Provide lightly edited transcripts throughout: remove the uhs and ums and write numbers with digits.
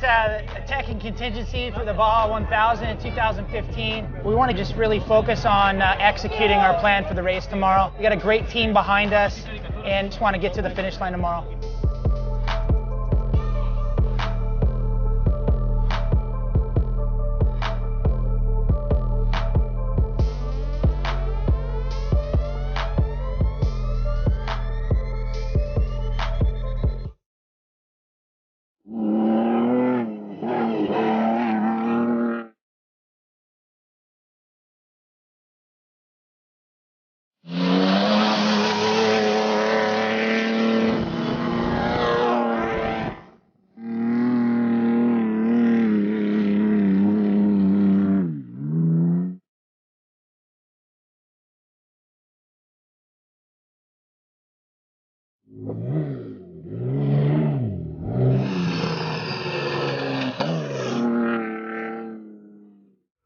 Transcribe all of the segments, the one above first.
at tech and contingency for the Baja 1000 in 2015. We want to just really focus on executing our plan for the race tomorrow. We got a great team behind us and just want to get to the finish line tomorrow.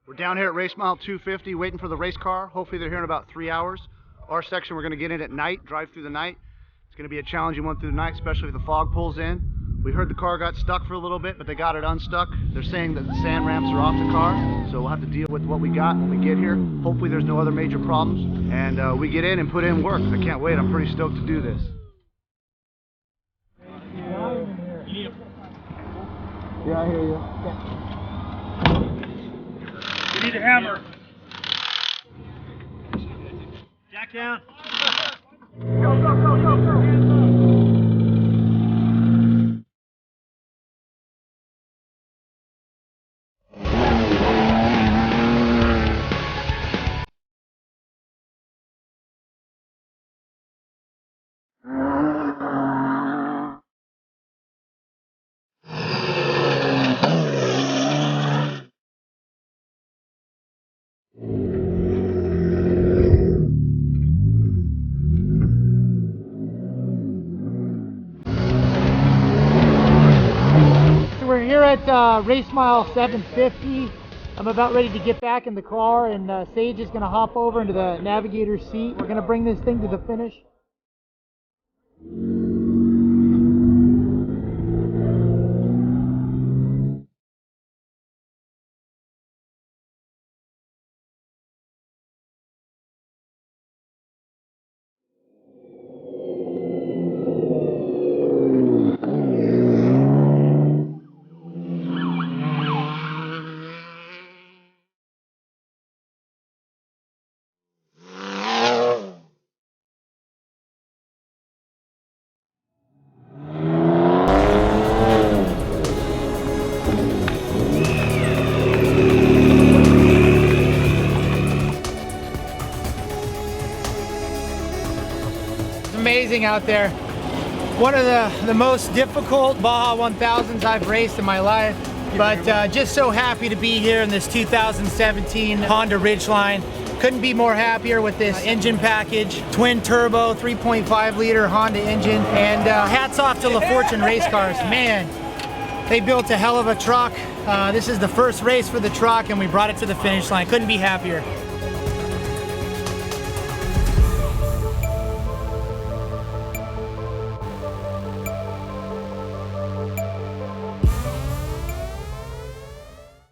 We're down here at race mile 250 waiting for the race car. Hopefully they're here in about 3 hours. Our section we're going to get in at night, drive through the night. It's going to be a challenging one through the night, especially if the fog pulls in. We heard the car got stuck for a little bit, but they got it unstuck. They're saying that the sand ramps are off the car, so we'll have to deal with what we got when we get here. Hopefully there's no other major problems, and we get in and put in work. I can't wait. I'm pretty stoked to do this. Yeah, I hear you. You need a hammer. Jack down. Go, go, go, go, go. We're here at race mile 750. I'm about ready to get back in the car, and Sage is going to hop over into the navigator's seat. We're going to bring this thing to the finish. Amazing out there. One of the most difficult Baja 1000s I've raced in my life, but just so happy to be here in this 2017 Honda Ridgeline. Couldn't be more happier with this engine package, twin turbo 3.5 liter Honda engine, and hats off to LaFortune Race Cars. Man, they built a hell of a truck. This is the first race for the truck and we brought it to the finish line. Couldn't be happier.